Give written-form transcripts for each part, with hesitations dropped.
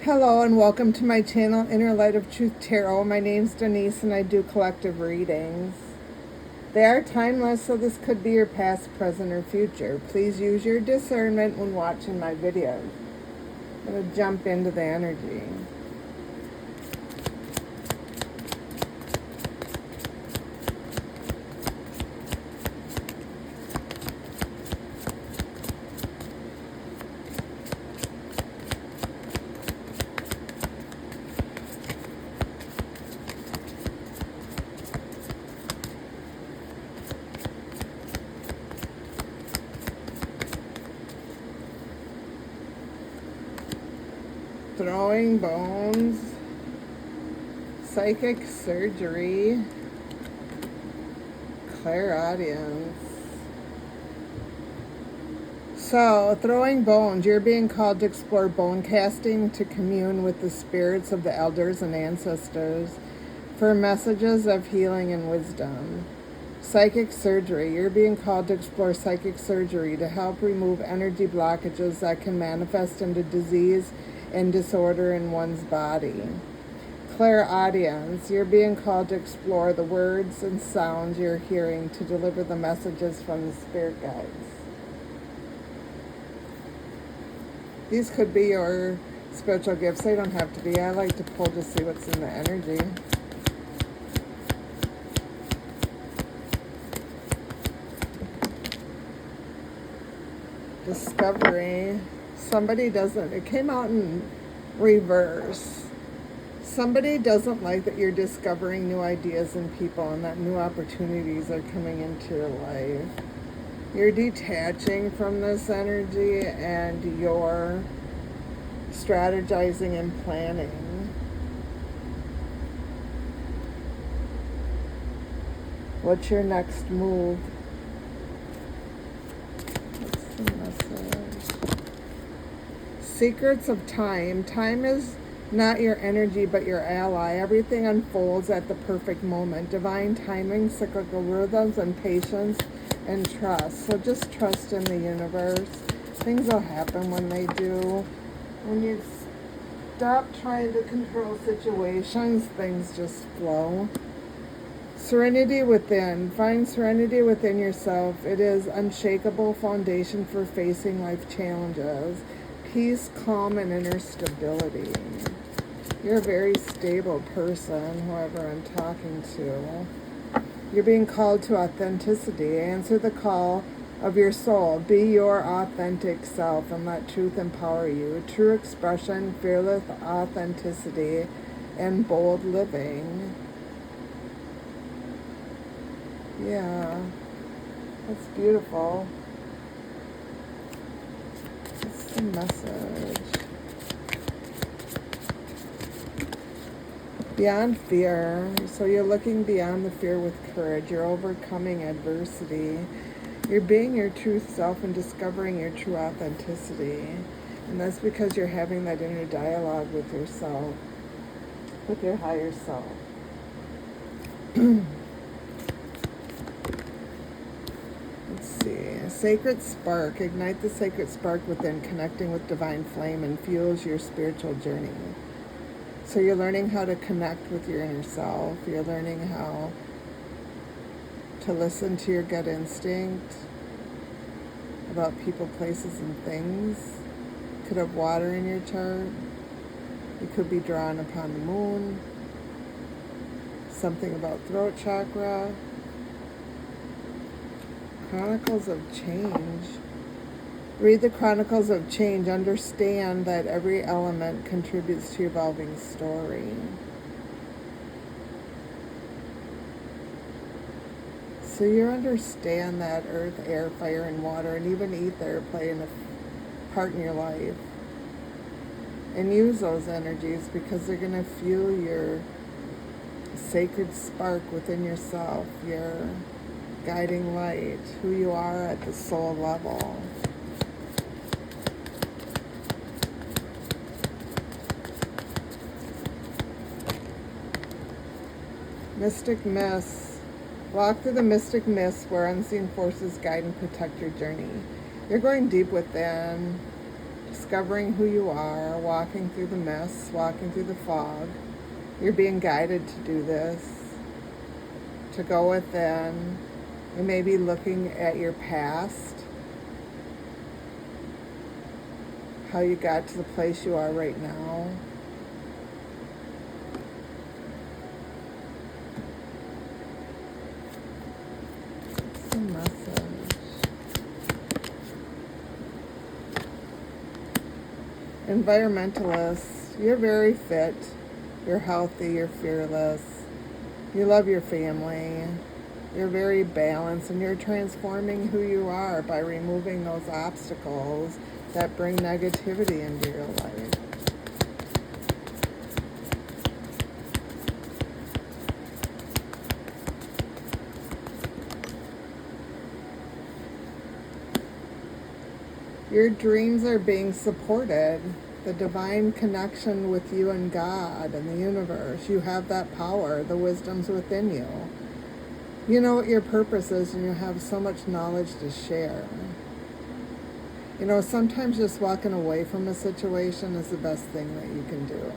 Hello and welcome to my channel, Inner Light of Truth Tarot. My name's Denise and I do collective readings. They are timeless, so this could be your past, present, or future. Please use your discernment when watching my videos. I'm going to jump into the energy. Throwing bones, psychic surgery, clairaudience. So, throwing bones, you're being called to explore bone casting, to commune with the spirits of the elders and ancestors for messages of healing and wisdom. Psychic surgery, you're being called to explore psychic surgery to help remove energy blockages that can manifest into disease and disorder in one's body. Clairaudience, you're being called to explore the words and sounds you're hearing to deliver the messages from the spirit guides. These could be your spiritual gifts. They don't have to be. I like to pull to see what's in the energy. Discovery. Somebody doesn't, it came out in reverse. Somebody doesn't like that you're discovering new ideas in people and that new opportunities are coming into your life. You're detaching from this energy and you're strategizing and planning. What's your next move? What's the message? Secrets of time. Time is not your energy, but your ally. Everything unfolds at the perfect moment. Divine timing, cyclical rhythms, and patience and trust. So just trust in the universe. Things will happen when they do. When you stop trying to control situations, things just flow. Serenity within. Find serenity within yourself. It is unshakable foundation for facing life challenges. Peace, calm, and inner stability. You're a very stable person, whoever I'm talking to. You're being called to authenticity. Answer the call of your soul. Be your authentic self and let truth empower you. True expression, fearless authenticity, and bold living. Yeah, that's beautiful. What's the message? Beyond fear. So you're looking beyond the fear with courage. You're overcoming adversity. You're being your true self and discovering your true authenticity. And that's because you're having that inner dialogue with yourself, with your higher self. Let's see. Sacred spark. Ignite the sacred spark within, connecting with divine flame, and fuels your spiritual journey. So you're learning how to connect with your inner self. You're learning how to listen to your gut instinct about people, places, and things. Could have water in your chart. You could be drawn upon the moon. Something about throat chakra. Chronicles of Change. Read the Chronicles of Change. Understand that every element contributes to your evolving story. So you understand that earth, air, fire, and water, and even ether play a part in your life. And use those energies because they're going to fuel your sacred spark within yourself, your guiding light, who you are at the soul level. Mystic Mist. Walk through the mystic mist where unseen forces guide and protect your journey. You're going deep within. discovering who you are, walking through the mist, walking through the fog. You're being guided to do this, to go within. You may be looking at your past, how you got to the place you are right now. What's the message? Environmentalists, you're very fit, you're healthy, you're fearless, you love your family, you're very balanced, and you're transforming who you are by removing those obstacles that bring negativity into your life. Your dreams are being supported. The divine connection with you and God and the universe. You have that power. The wisdom's within you. You know what your purpose is, and you have so much knowledge to share. You know, sometimes just walking away from a situation is the best thing that you can do.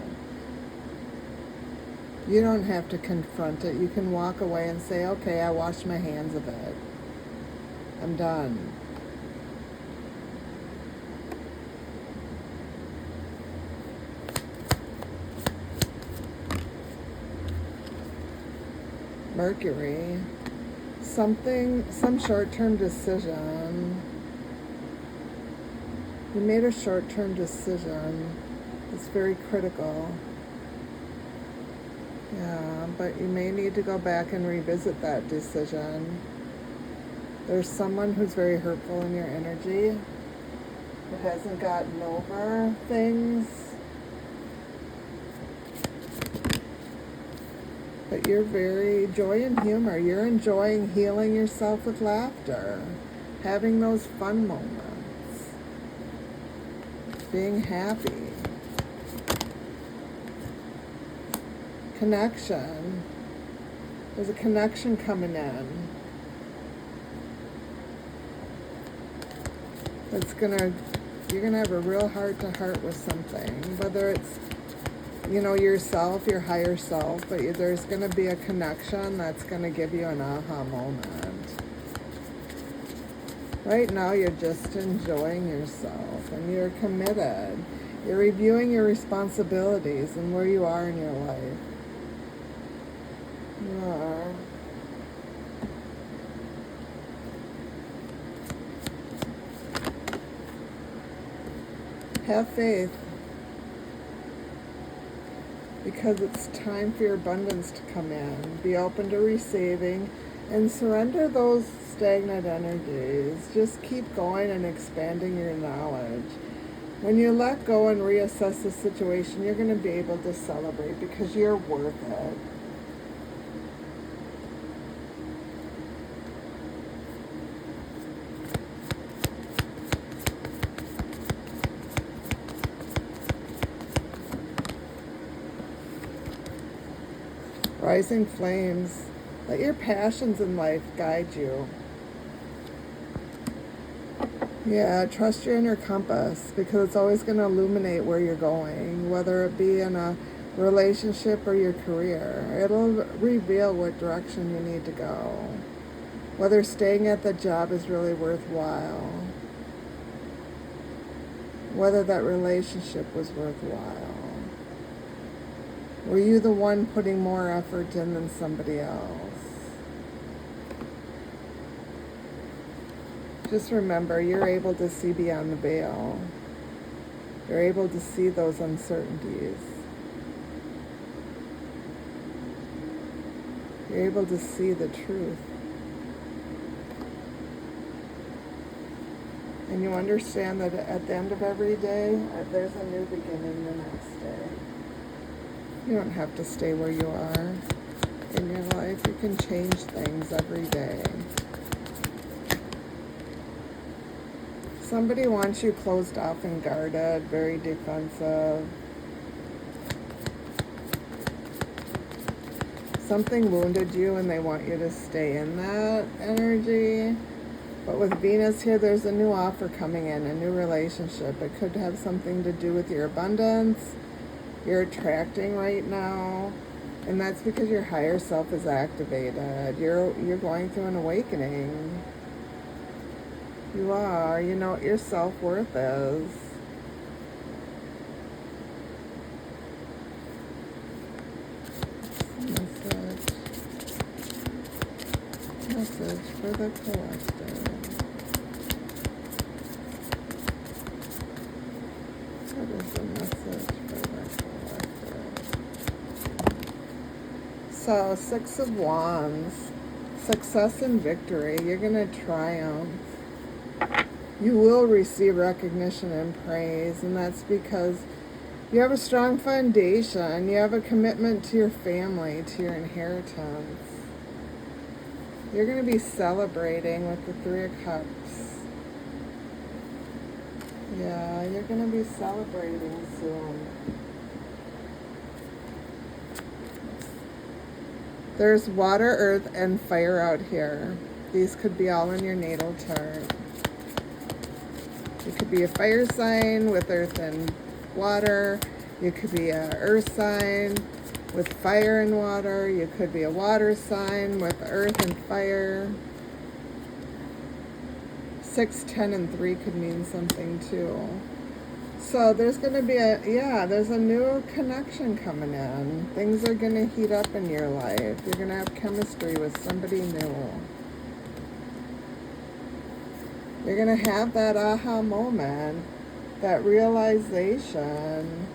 You don't have to confront it. You can walk away and say, okay, I washed my hands of it. I'm done. Mercury, some short-term decision. You made a short-term decision. It's very critical. Yeah, but you may need to go back and revisit that decision. There's someone who's very hurtful in your energy, who hasn't gotten over things. But you're very joy and humor. You're enjoying healing yourself with laughter, having those fun moments, being happy. Connection. There's a connection coming in. You're gonna have a real heart-to-heart with something, whether it's yourself, your higher self, but there's going to be a connection that's going to give you an aha moment. Right now, you're just enjoying yourself, and you're committed. You're reviewing your responsibilities and where you are in your life. You are. Have faith. Because it's time for your abundance to come in. Be open to receiving and surrender those stagnant energies. Just keep going and expanding your knowledge. When you let go and reassess the situation, you're going to be able to celebrate because you're worth it. Rising flames, let your passions in life guide you. Yeah, trust your inner compass because it's always going to illuminate where you're going, whether it be in a relationship or your career. It'll reveal what direction you need to go, whether staying at the job is really worthwhile, whether that relationship was worthwhile. Were you the one putting more effort in than somebody else? Just remember, you're able to see beyond the veil. You're able to see those uncertainties. You're able to see the truth. And you understand that at the end of every day, there's a new beginning the next day. You don't have to stay where you are in your life. You can change things every day. Somebody wants you closed off and guarded, very defensive. Something wounded you and they want you to stay in that energy. But with Venus here, there's a new offer coming in, a new relationship. It could have something to do with your abundance, you're attracting right now. And that's because your higher self is activated. You're going through an awakening. You are. You know what your self-worth is. Message for the collective. What is the message for the collective? So, Six of Wands. Success and victory. You're going to triumph. You will receive recognition and praise, and that's because you have a strong foundation. You have a commitment to your family, to your inheritance. You're going to be celebrating with the Three of Cups. Yeah, you're going to be celebrating soon. There's water, earth, and fire out here. These could be all in your natal chart. You could be a fire sign with earth and water. You could be an earth sign with fire and water. You could be a water sign with earth and fire. 6, 10, and 3 could mean something too. So there's going to be there's a new connection coming in. Things are going to heat up in your life. You're going to have chemistry with somebody new. You're going to have that aha moment, that realization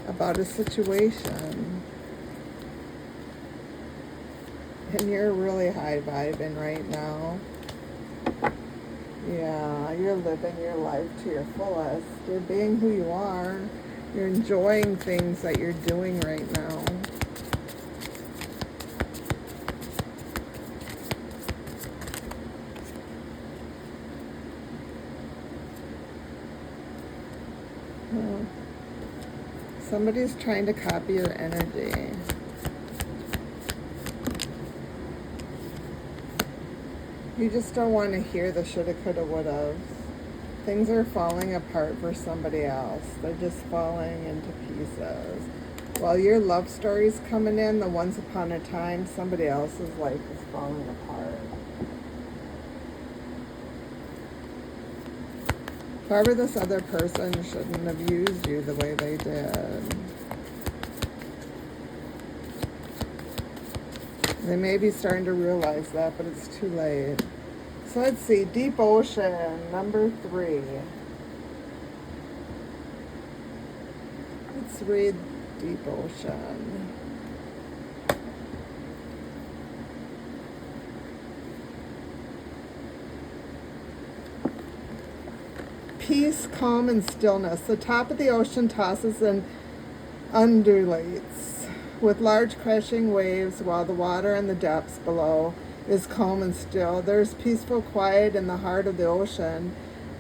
about a situation. And you're really high vibing right now. Yeah, you're living your life to your fullest. You're being who you are. You're enjoying things that you're doing right now. Somebody's trying to copy your energy. You just don't want to hear the shoulda, coulda, woulda. Things are falling apart for somebody else. They're just falling into pieces. While your love story's coming in, the once upon a time, somebody else's life is falling apart. However, this other person shouldn't have used you the way they did. They may be starting to realize that, but it's too late. So let's see, Deep Ocean, number 3. Let's read Deep Ocean. Peace, calm, and stillness. The top of the ocean tosses and undulates with large crashing waves, while the water in the depths below is calm and still. There's peaceful quiet in the heart of the ocean,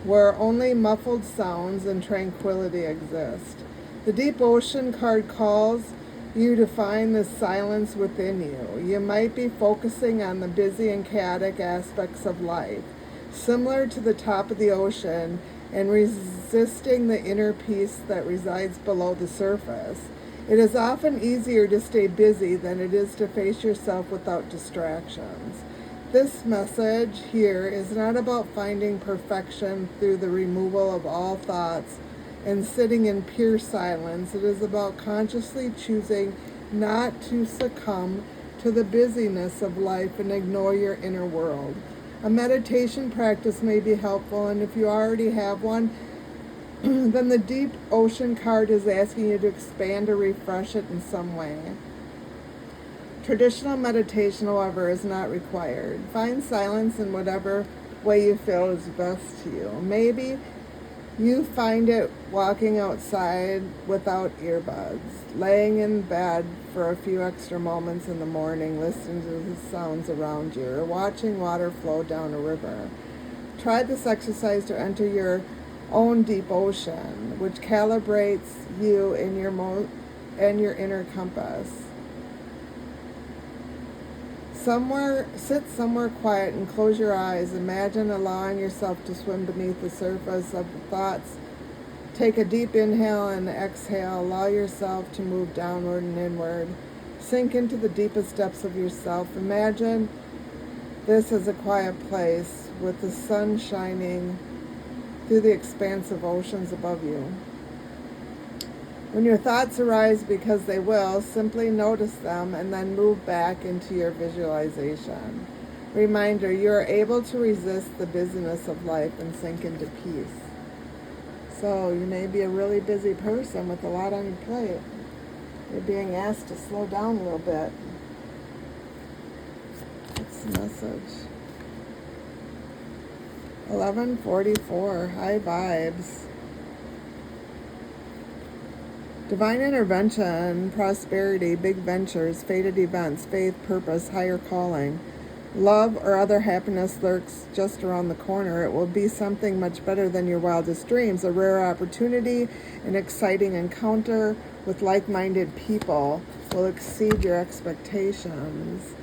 where only muffled sounds and tranquility exist. The Deep Ocean card calls you to find the silence within you. You might be focusing on the busy and chaotic aspects of life, similar to the top of the ocean, and resisting the inner peace that resides below the surface. It is often easier to stay busy than it is to face yourself without distractions. This message here is not about finding perfection through the removal of all thoughts and sitting in pure silence. It is about consciously choosing not to succumb to the busyness of life and ignore your inner world. A meditation practice may be helpful, and if you already have one, then the Deep Ocean card is asking you to expand or refresh it in some way. Traditional meditation, however, is not required. Find silence in whatever way you feel is best to you. Maybe you find it walking outside without earbuds, laying in bed for a few extra moments in the morning, listening to the sounds around you, or watching water flow down a river. Try this exercise to enter your own deep ocean, which calibrates you in your inner compass. Sit somewhere quiet and close your eyes. Imagine allowing yourself to swim beneath the surface of the thoughts. Take a deep inhale and exhale. Allow yourself to move downward and inward. Sink into the deepest depths of yourself. Imagine this is a quiet place with the sun shining through the expansive oceans above you. When your thoughts arise, because they will, simply notice them and then move back into your visualization. Reminder, you are able to resist the busyness of life and sink into peace. So you may be a really busy person with a lot on your plate. You're being asked to slow down a little bit. That's the message. 11:44, high vibes. Divine intervention, prosperity, big ventures, fated events, faith, purpose, higher calling. Love or other happiness lurks just around the corner. It will be something much better than your wildest dreams, a rare opportunity, an exciting encounter with like-minded people will exceed your expectations.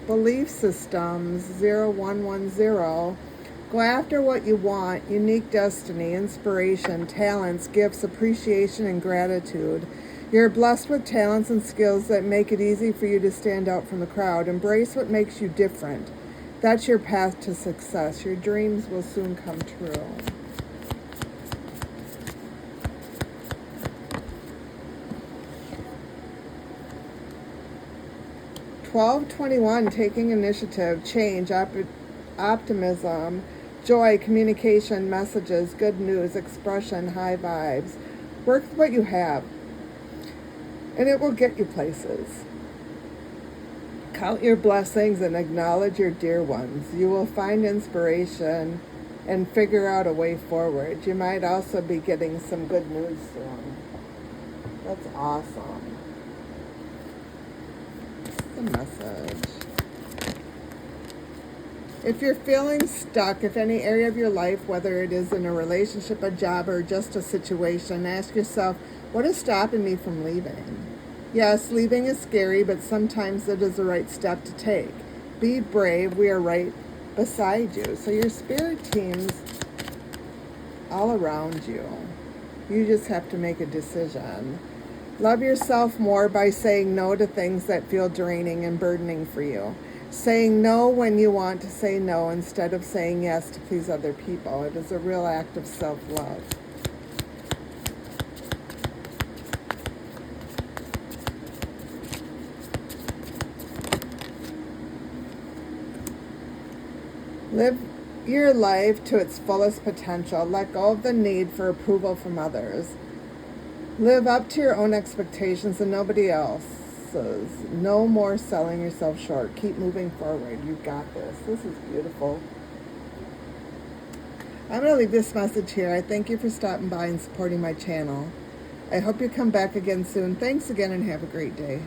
Belief systems, 0110. Go after what you want, unique destiny, inspiration, talents, gifts, appreciation, and gratitude. You're blessed with talents and skills that make it easy for you to stand out from the crowd. Embrace what makes you different. That's your path to success. Your dreams will soon come true. $12.21, taking initiative, change, optimism, joy, communication, messages, good news, expression, high vibes. Work with what you have, and it will get you places. Count your blessings and acknowledge your dear ones. You will find inspiration and figure out a way forward. You might also be getting some good news soon. That's awesome. That's the message. If you're feeling stuck, if any area of your life, whether it is in a relationship, a job, or just a situation, ask yourself, what is stopping me from leaving? Yes, leaving is scary, but sometimes it is the right step to take. Be brave. We are right beside you. So your spirit team's all around you. You just have to make a decision. Love yourself more by saying no to things that feel draining and burdening for you. Saying no when you want to say no instead of saying yes to please other people. It is a real act of self-love. Live your life to its fullest potential. Let go of the need for approval from others. Live up to your own expectations and nobody else's. No more selling yourself short. Keep moving forward. You've got this. This is beautiful. I'm going to leave this message here. I thank you for stopping by and supporting my channel. I hope you come back again soon. Thanks again and have a great day.